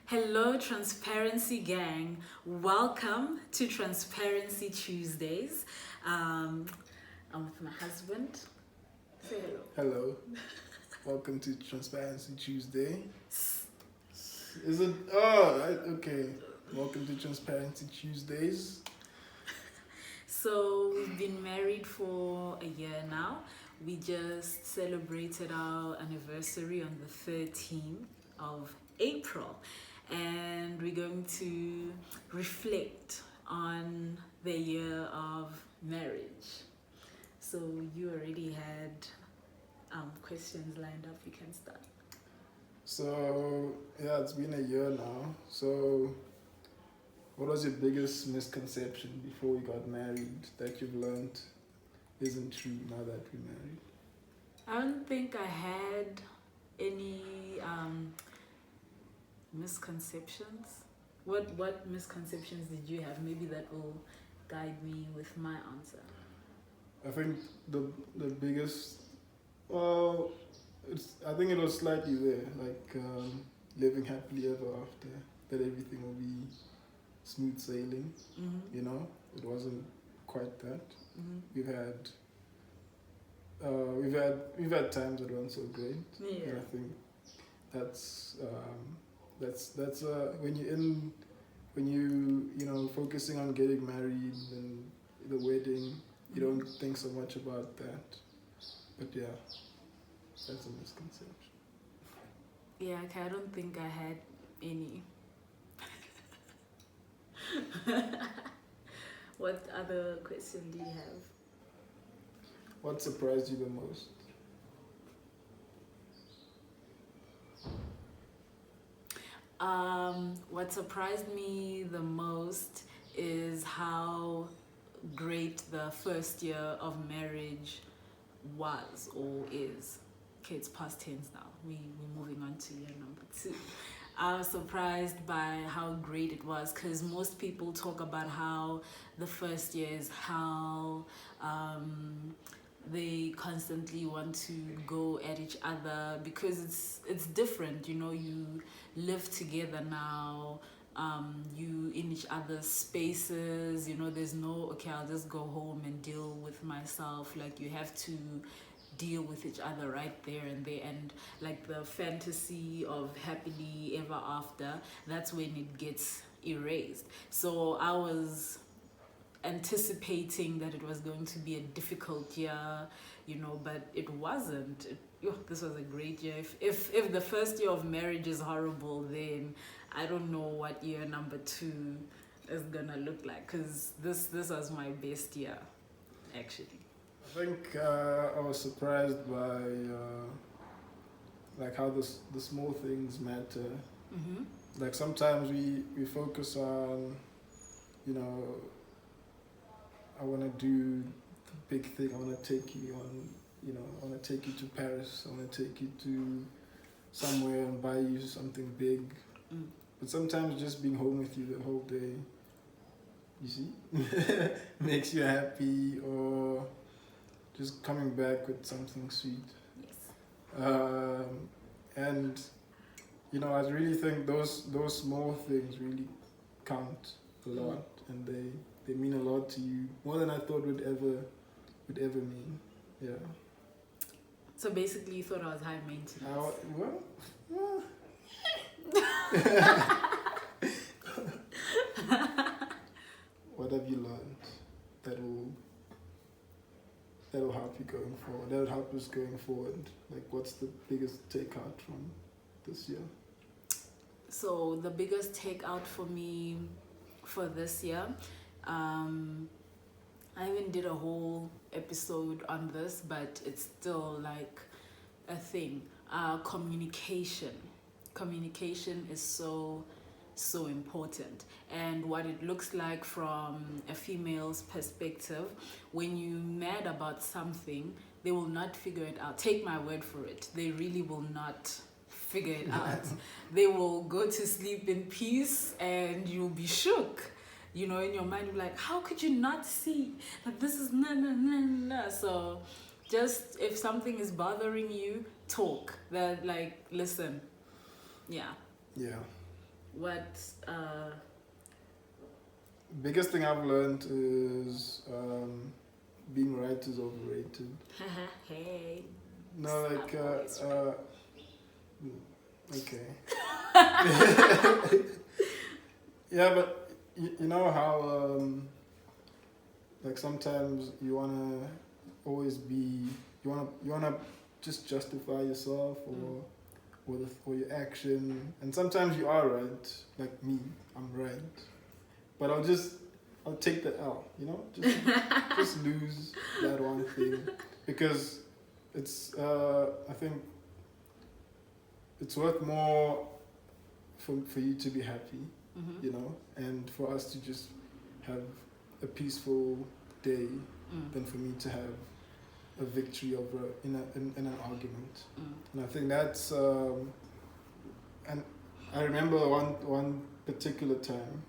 Hello, Transparency Gang. Welcome to Transparency Tuesdays. I'm with my husband. Say hello. Hello. Welcome to Transparency Tuesday. Is it? Oh, okay. Welcome to Transparency Tuesdays. So, we've been married for a year now. We just celebrated our anniversary on the 13th of April. And we're going to reflect on the year of marriage. So you already had questions lined up. You can start. So, yeah, it's been a year now. So, what was your biggest misconception before we got married that you've learned isn't true now that we're married? I don't think I had any misconceptions. What misconceptions did you have? Maybe that will guide me with my answer. I think the biggest, well, I think it was slightly there, like living happily ever after, that everything will be smooth sailing. Mm-hmm. You know, it wasn't quite that. Mm-hmm. We've had times that weren't so great. Yeah. And I think that's when you know, focusing on getting married and the wedding, you don't think so much about that. But yeah, that's a misconception. Yeah, okay, I don't think I had any. What other question do you have? What surprised you the most? What surprised me the most is how great the first year of marriage was or is. Okay, it's past tense now. We're moving on to year number 2. I was surprised by how great it was because most people talk about how the first year is hell. They constantly want to go at each other because it's different. You know, you live together now. You in each other's spaces. You know, there's no okay, I'll just go home and deal with myself. Like you have to deal with each other right there and there, and like the fantasy of happily ever after, that's when it gets erased. So I was anticipating that it was going to be a difficult year, you know, but it wasn't. This was a great year. If the first year of marriage is horrible, then I don't know what year number 2 is gonna look like, because this was my best year, actually. I think I was surprised by like how the small things matter. Mm-hmm. Like sometimes we focus on, you know, I want to do the big thing. I want to take you on, you know, I want to take you to Paris. I want to take you to somewhere and buy you something big. Mm. But sometimes just being home with you the whole day, you see, makes you happy, or just coming back with something sweet. Yes. And you know, I really think those small things really count a lot, and they mean a lot to you, more than I thought would ever mean. Yeah. So basically, you thought I was high maintenance. Well, what have you learned that will help you going forward? That will help us going forward. Like, what's the biggest takeout from this year? So the biggest takeout for me for this year, I even did a whole episode on this, but it's still like a thing. Communication. Communication is so important, and what it looks like from a female's perspective, when you're mad about something, they will not figure it out. Take my word for it, they really will not figure it out. They will go to sleep in peace and you'll be shook. You know, in your mind, you're like, how could you not see that this is no. So just if something is bothering you, talk. That, like, listen. Yeah. Yeah. What Biggest thing I've learned is being right is overrated. hey. No, like, I'm always okay. Yeah, but you know how, like sometimes you wanna always be, you wanna just justify yourself or your action, and sometimes you are right. Like me, I'm right, but I'll take the L. You know, just lose that one thing because it's I think it's worth more for you to be happy, you know, and for us to just have a peaceful day than for me to have a victory over in an argument. And I think that's and I remember one particular time.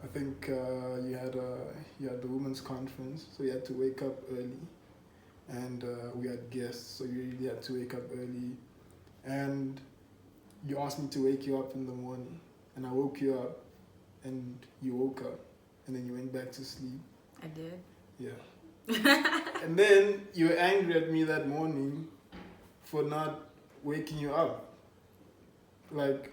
I think you had the women's conference, so you had to wake up early, and we had guests, so you really had to wake up early, and you asked me to wake you up in the morning, and I woke you up, and you woke up, and then you went back to sleep. I did. Yeah. And then you were angry at me that morning for not waking you up. Like,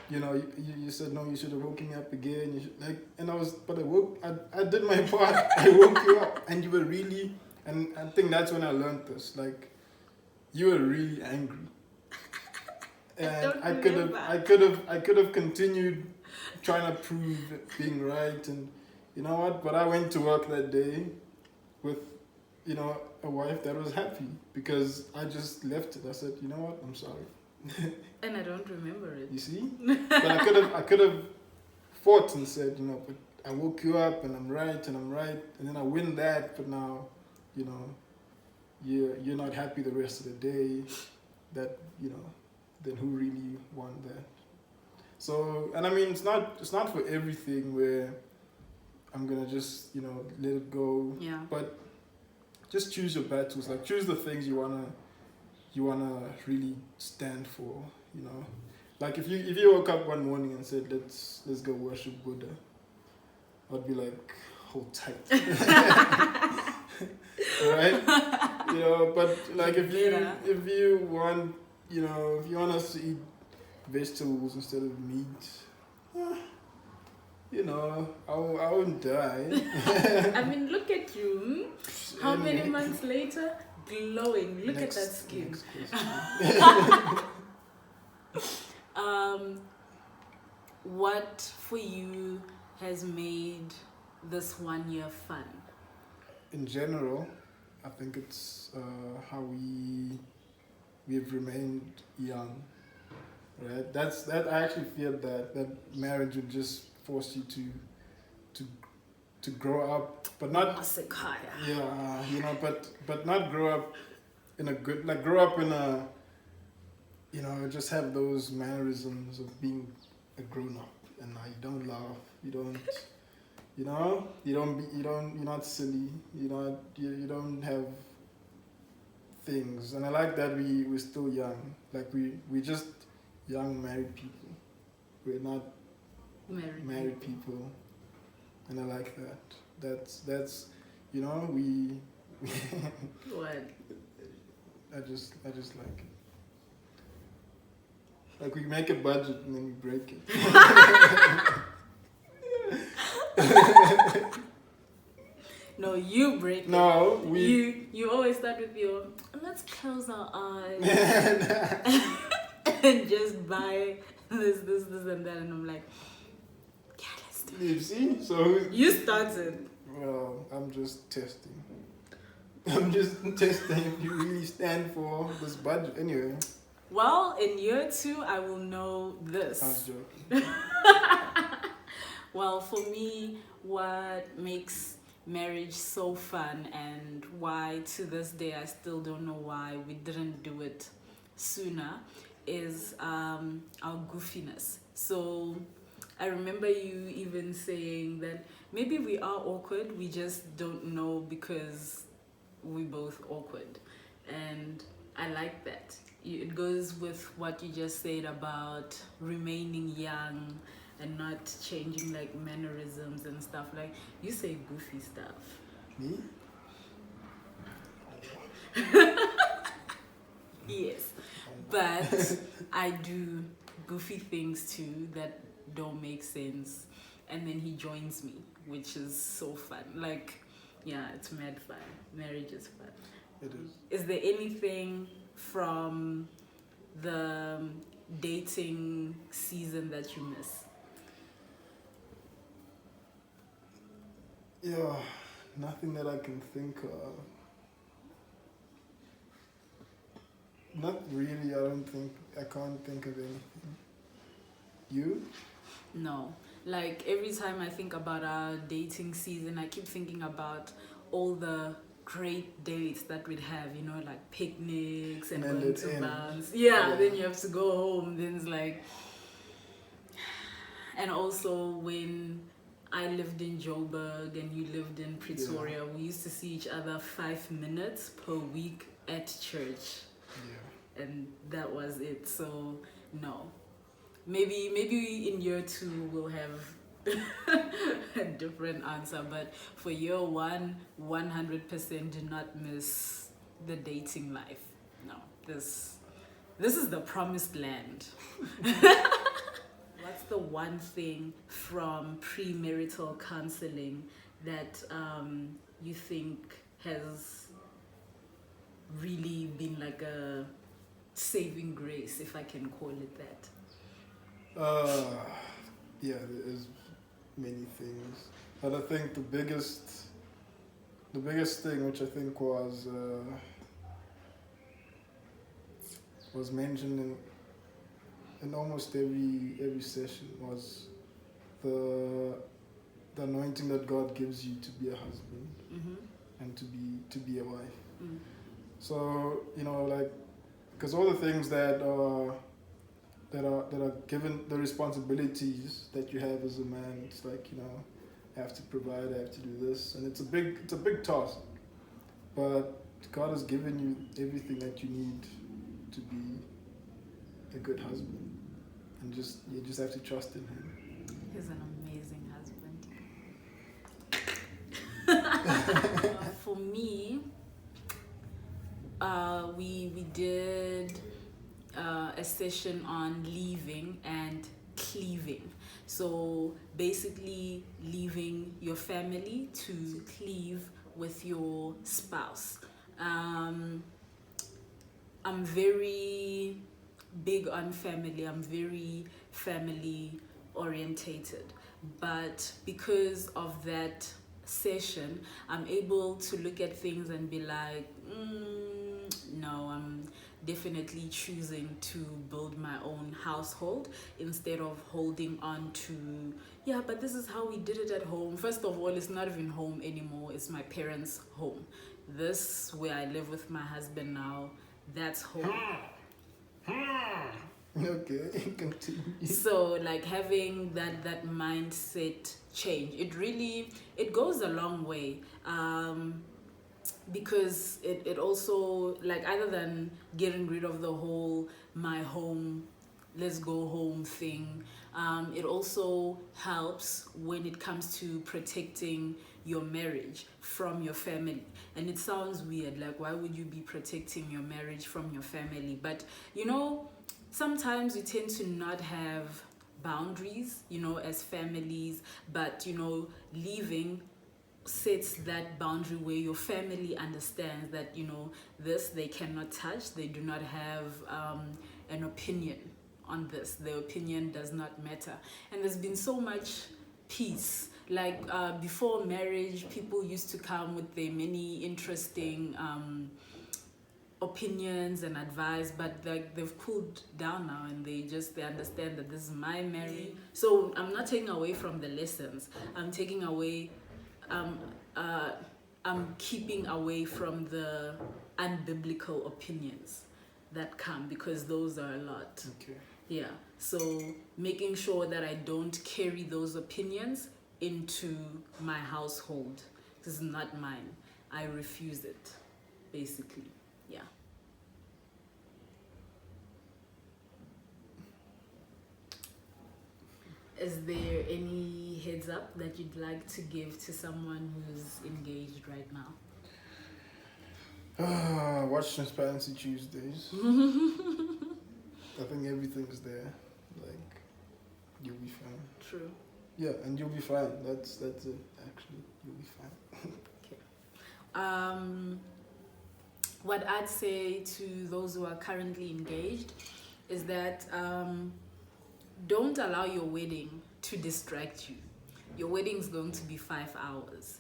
you know, you said, no, you should have woken me up again. You should, like, and I did my part. I woke you up, and you were really, and I think that's when I learned this. Like, you were really angry. And I could have continued trying to prove being right, and you know what? But I went to work that day with, you know, a wife that was happy because I just left it. I said, you know what? I'm sorry. And I don't remember it. You see? But I could have fought and said, you know, but I woke you up and I'm right, and then I win that. But now, you know, you're not happy the rest of the day. That, you know, then who really won that? So, and I mean, it's not for everything where I'm gonna just, you know, let it go. Yeah. But just choose your battles. Like, choose the things you wanna really stand for. You know, like if you woke up one morning and said, let's go worship Buddha, I'd be like, hold tight. Right? You know, but like if you want, you know, if you want us to eat vegetables instead of meat, you know, I won't die. I mean, look at you. How many months later? Glowing. Look at that skin. What for you has made this 1 year fun? In general, I think it's how we've remained young, right? That I actually feel that marriage would just force you to grow up, but not yeah, you know, but not grow up in a good, like grow up in a, you know, just have those mannerisms of being a grown up, and now you don't laugh, you don't. You know, you're not silly. You don't have things, and I like that we're still young. Like we just young married people. We're not married people, and I like that. That's you know we. What? I just like it. Like we make a budget and then we break it. No, you break no, it. You always start with your, let's close our eyes and just buy this and that, and I'm like, yeah, let's do it. You see? So you started. Well, I'm just testing. I'm just testing if you really stand for this budget. Anyway. Well, in year 2, I will know this. I was joking. Well, for me, what makes marriage so fun and why to this day I still don't know why we didn't do it sooner is our goofiness. So I remember you even saying that maybe we are awkward, we just don't know because we're both awkward. And I like that. it goes with what you just said about remaining young and not changing like mannerisms and stuff. Like you say goofy stuff. Me? Yes, but I do goofy things too that don't make sense, and then he joins me, which is so fun. Like, yeah, it's mad fun. Marriage is fun. It is. Is there anything from the dating season that you miss? Yeah, nothing that I can think of. Not really. I can't think of anything. You? No. Like every time I think about our dating season, I keep thinking about all the great dates that we'd have, you know, like picnics and And going it to end. bars. Yeah, Yeah. then you have to go home. Then it's like, and also when I lived in Joburg and you lived in Pretoria, we used to see each other 5 minutes per week at church. Yeah. And that was it. So no, maybe in year 2 we'll have a different answer, but for year 1, 100% do not miss the dating life. No, this is the promised land. What's the one thing from premarital counseling that you think has really been like a saving grace, if I can call it that? Yeah, there is many things, but I think the biggest thing, which I think was mentioned in almost every session, was the anointing that God gives you to be a husband and to be a wife. So like, because all the things that are given, the responsibilities that you have as a man, it's like, I have to provide, I have to do this, and it's a big task, but God has given you everything that you need to be a good husband, and you just have to trust in Him. He's an amazing husband. For me, we did a session on leaving and cleaving. So basically leaving your family to cleave with your spouse. I'm very big on family. I'm very family orientated. But because of that session, I'm able to look at things and be like, no, I'm definitely choosing to build my own household instead of holding on to, yeah, but this is how we did it at home. First of all, it's not even home anymore. It's my parents' home. This, where I live with my husband now, that's home. Okay, continue. So like having that mindset change, it goes a long way. Because it also, like, other than getting rid of the whole my home, let's go home thing, it also helps when it comes to protecting your marriage from your family. And it sounds weird, like, why would you be protecting your marriage from your family? But sometimes you tend to not have boundaries, as families, but leaving sets that boundary where your family understands that this they cannot touch. They do not have an opinion on this. Their opinion does not matter. And there's been so much peace. Like before marriage, people used to come with their many interesting opinions and advice, but like they've cooled down now, and they understand that this is my marriage. So I'm not taking away from the lessons. I'm taking away I'm keeping away from the unbiblical opinions that come, because those are a lot. Okay. Yeah. So making sure that I don't carry those opinions into my household. This is not mine. I refuse it, basically. Yeah. Is there any heads up that you'd like to give to someone who's engaged right now? Watch Transparency Tuesdays. I think everything's there. Like, you'll be fine. True. Yeah, and you'll be fine. That's it. Actually, you'll be fine. What I'd say to those who are currently engaged is that don't allow your wedding to distract you. Your wedding's going to be 5 hours.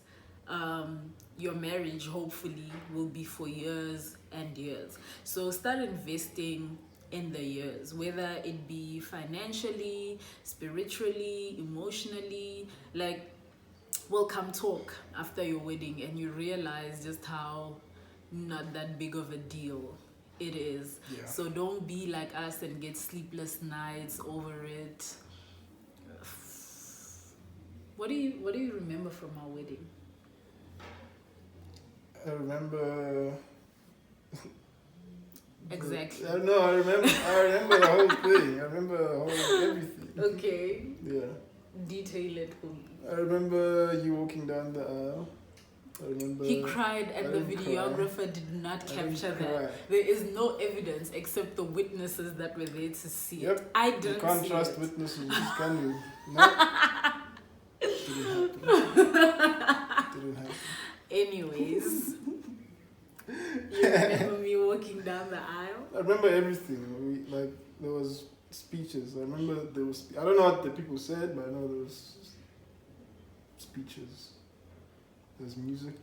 Your marriage hopefully will be for years and years. So start investing in the years, whether it be financially, spiritually, emotionally. Like, we'll come talk after your wedding and you realize just how not that big of a deal it is. Yeah. So don't be like us and get sleepless nights over it. What do you remember from our wedding? I remember. Exactly. No, I remember the whole thing. I remember everything. Okay. Yeah. Detail it for me. I remember you walking down the aisle. I remember. He cried and I the didn't videographer did not capture that. There is no evidence except the witnesses that were there to see Yep. it. I didn't You can't see trust it. witnesses, can you? No. Didn't happen. Anyways, you remember me walking down the aisle? I remember everything. There was speeches. I remember there was. I don't know what the people said, but I know there was speeches. There's music.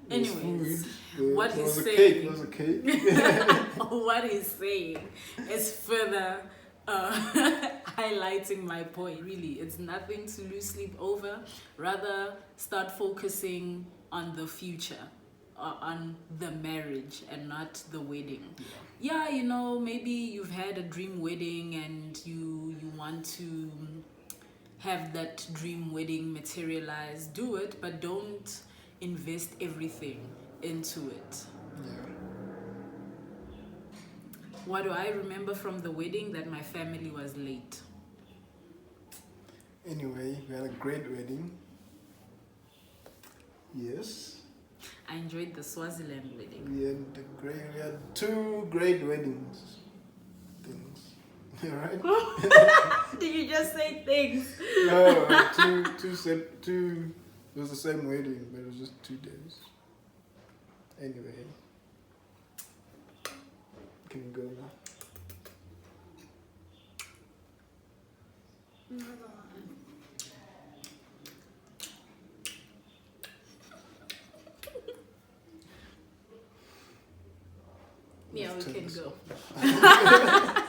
There's Anyways, food. what there he's was saying. There was a cake. What he's saying is further highlighting my point. Really, it's nothing to lose sleep over. Rather, start focusing on the future, on the marriage, and not the wedding. Yeah, maybe you've had a dream wedding and you want to have that dream wedding materialize. Do it, but don't invest everything into it. Yeah. What do I remember from the wedding? That my family was late. Anyway, we had a great wedding. Yes. I enjoyed the Swaziland wedding. We had 2 great weddings. Alright? Did you just say things? No, two. It was the same wedding, but it was just 2 days. Anyway, can we go now? Yeah, we Let's turn can this go. off.